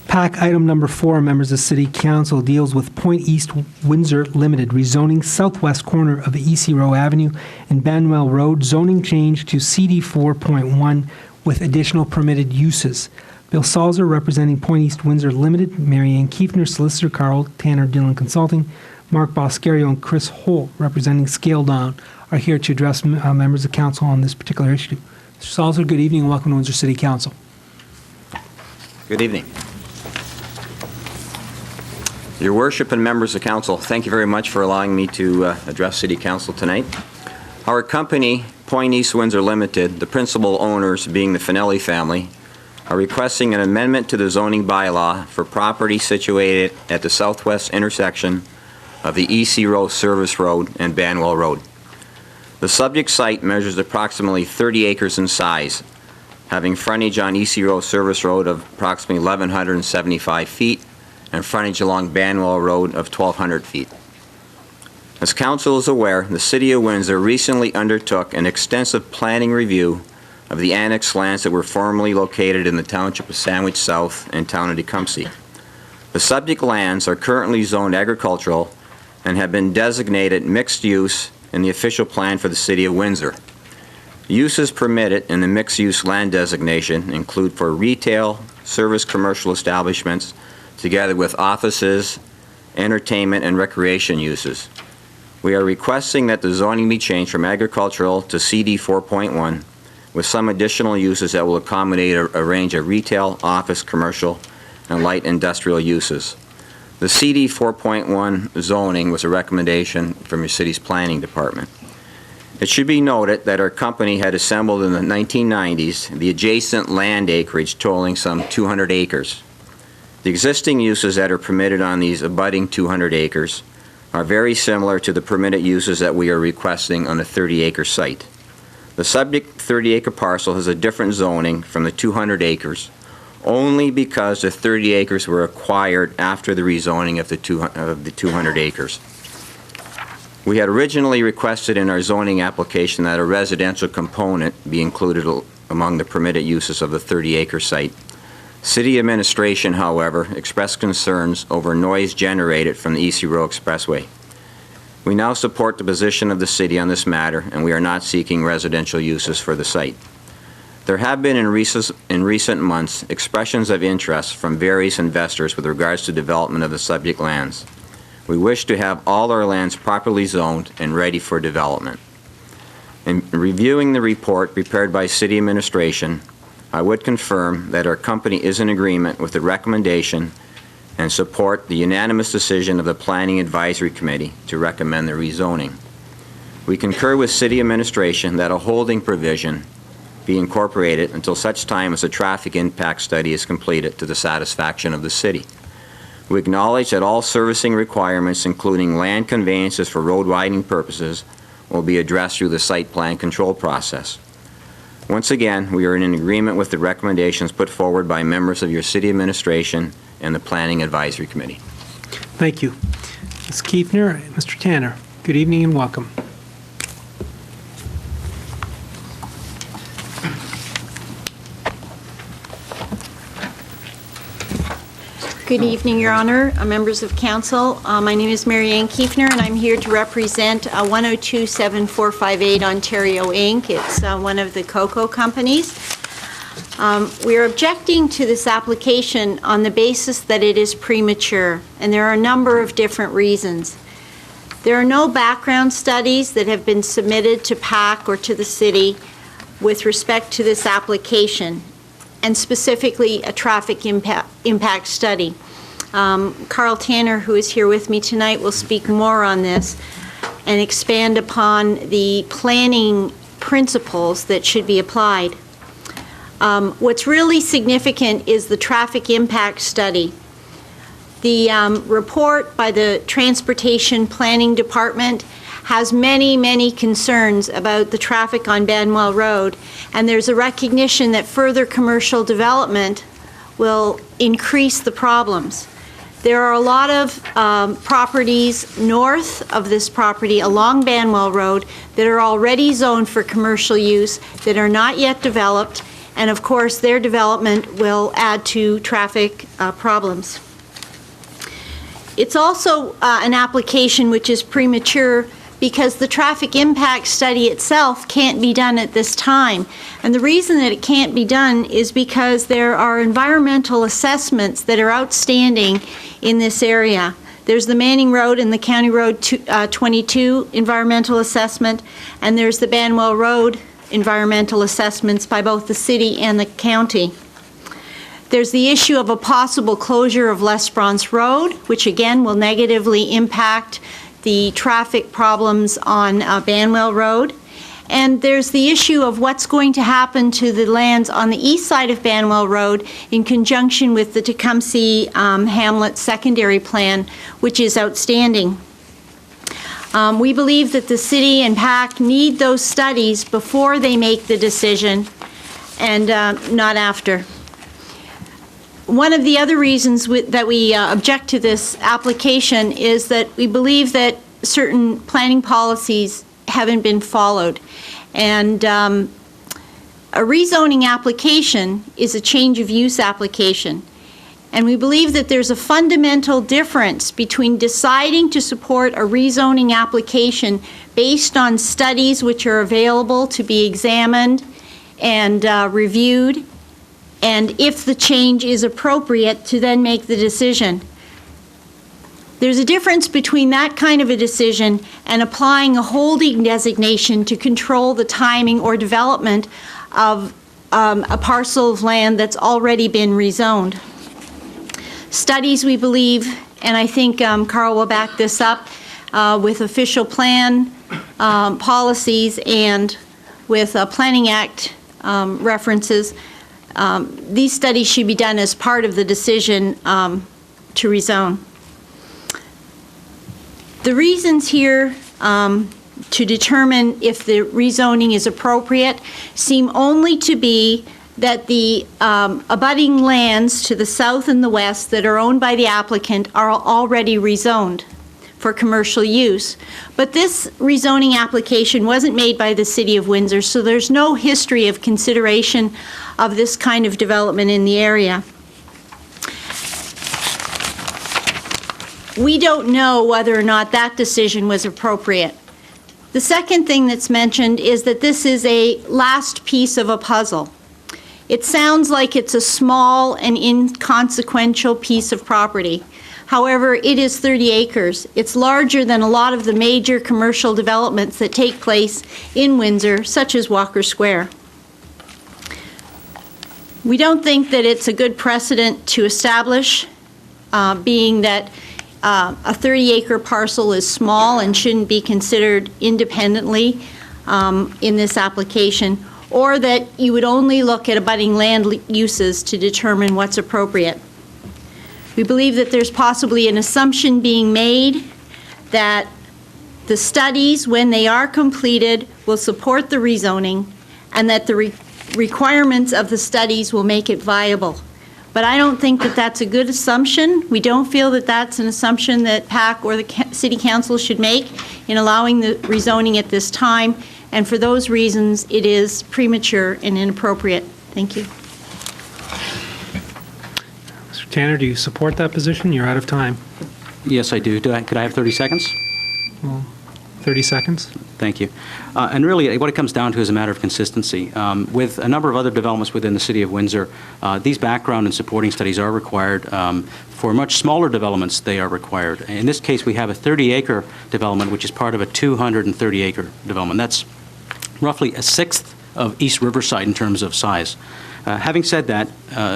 PAC item number 4, members of City Council, deals with Point East Windsor Limited, rezoning southwest corner of EC Row Avenue and Banwell Road, zoning change to CD 4.1 with additional permitted uses. Bill Salzer, representing Point East Windsor Limited, Mary Ann Kiefner, Solicitor, Carl Tanner, Dillon Consulting, Mark Boscario, and Chris Holt, representing Scaledown, are here to address members of council on this particular issue. Mr. Salzer, good evening and welcome to Windsor City Council. Good evening. Your Worship and members of council, thank you very much for allowing me to address City Council tonight. Our company, Point East Windsor Limited, the principal owners being the Finelli family, are requesting an amendment to the zoning bylaw for property situated at the southwest intersection of the EC Row Service Road and Banwell Road. The subject site measures approximately 30 acres in size, having frontage on EC Row Service Road of approximately 1,175 feet and frontage along Banwell Road of 1,200 feet. As council is aware, the City of Windsor recently undertook an extensive planning review of the annexed lands that were formerly located in the Township of Sandwich South and Town of Tecumseh. The subject lands are currently zoned agricultural and have been designated mixed use in the official plan for the City of Windsor. Uses permitted in the mixed-use land designation include for retail, service commercial establishments, together with offices, entertainment, and recreation uses. We are requesting that the zoning be changed from agricultural to CD 4.1 with some additional uses that will accommodate a range of retail, office, commercial, and light industrial uses. The CD 4.1 zoning was a recommendation from your city's planning department. It should be noted that our company had assembled in the 1990s the adjacent land acreage totaling some 200 acres. The existing uses that are permitted on these abutting 200 acres are very similar to the permitted uses that we are requesting on a 30-acre site. The subject 30-acre parcel has a different zoning from the 200 acres only because the 30 acres were acquired after the rezoning of the 200 acres. We had originally requested in our zoning application that a residential component be included among the permitted uses of the 30-acre site. City administration, however, expressed concerns over noise generated from the EC Row Expressway. We now support the position of the city on this matter, and we are not seeking residential uses for the site. There have been in recent months expressions of interest from various investors with regards to development of the subject lands. We wish to have all our lands properly zoned and ready for development. In reviewing the report prepared by City Administration, I would confirm that our company is in agreement with the recommendation and support the unanimous decision of the Planning Advisory Committee to recommend the rezoning. We concur with City Administration that a holding provision be incorporated until such time as a traffic impact study is completed to the satisfaction of the city. We acknowledge that all servicing requirements, including land conveyances for road widening purposes, will be addressed through the site plan control process. Once again, we are in agreement with the recommendations put forward by members of your City Administration and the Planning Advisory Committee. Thank you. Ms. Kiefner, Mr. Tanner, good evening and welcome. Good evening, Your Honor, members of council. My name is Mary Ann Kiefner, and I'm here to represent 1027458 Ontario Inc. It's one of the cocoa companies. We are objecting to this application on the basis that it is premature, and there are a number of different reasons. There are no background studies that have been submitted to PAC or to the city with respect to this application, and specifically a traffic impact study. Carl Tanner, who is here with me tonight, will speak more on this and expand upon the planning principles that should be applied. What's really significant is the traffic impact study. The report by the Transportation Planning Department has many, many concerns about the traffic on Banwell Road, and there's a recognition that further commercial development will increase the problems. There are a lot of properties north of this property along Banwell Road that are already zoned for commercial use that are not yet developed, And of course, their development will add to traffic problems. It's also an application which is premature because the traffic impact study itself can't be done at this time. And the reason that it can't be done is because there are environmental assessments that are outstanding in this area. There's the Manning Road and the County Road 22 environmental assessment, and there's the Banwell Road environmental assessments by both the city and the county. There's the issue of a possible closure of Les Bronze Road, which again will negatively impact the traffic problems on Banwell Road. And there's the issue of what's going to happen to the lands on the east side of Banwell Road in conjunction with the Tecumseh Hamlet secondary plan, which is outstanding. We believe that the city and PAC need those studies before they make the decision and not after. One of the other reasons that we object to this application is that we believe that certain planning policies haven't been followed. And a rezoning application is a change of use application. And we believe that there's a fundamental difference between deciding to support a rezoning application based on studies which are available to be examined and reviewed, and if the change is appropriate, to then make the decision. There's a difference between that kind of a decision and applying a holding designation to control the timing or development of a parcel of land that's already been rezoned. Studies, we believe, and I think Carl will back this up, with official plan policies and with Planning Act references, these studies should be done as part of the decision to rezone. The reasons here to determine if the rezoning is appropriate seem only to be that the abutting lands to the south and the west that are owned by the applicant are already rezoned for commercial use. But this rezoning application wasn't made by the City of Windsor, so there's no history of consideration of this kind of development in the area. We don't know whether or not that decision was appropriate. The second thing that's mentioned is that this is a last piece of a puzzle. It sounds like it's a small and inconsequential piece of property. However, it is 30 acres. It's larger than a lot of the major commercial developments that take place in Windsor, such as Walker Square. We don't think that it's a good precedent to establish, being that a 30-acre parcel is small and shouldn't be considered independently in this application, or that you would only look at abutting land uses to determine what's appropriate. We believe that there's possibly an assumption being made that the studies, when they are completed, will support the rezoning, and that the requirements of the studies will make it viable. But I don't think that that's a good assumption. We don't feel that that's an assumption that PAC or the City Council should make in allowing the rezoning at this time. And for those reasons, it is premature and inappropriate. Thank you. Mr. Tanner, do you support that position? You're out of time. Yes, I do. Could I have 30 seconds? Well, 30 seconds. Thank you. And really, what it comes down to is a matter of consistency. With a number of other developments within the City of Windsor, these background and supporting studies are required. For much smaller developments, they are required. In this case, we have a 30-acre development, which is part of a 230-acre development. That's roughly a sixth of East Riverside in terms of size. Having said that,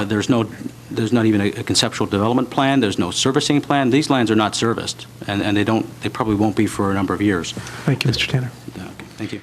there's not even a conceptual development plan. There's no servicing plan. These lands are not serviced, and they probably won't be for a number of years. Thank you, Mr. Tanner. Okay, thank you.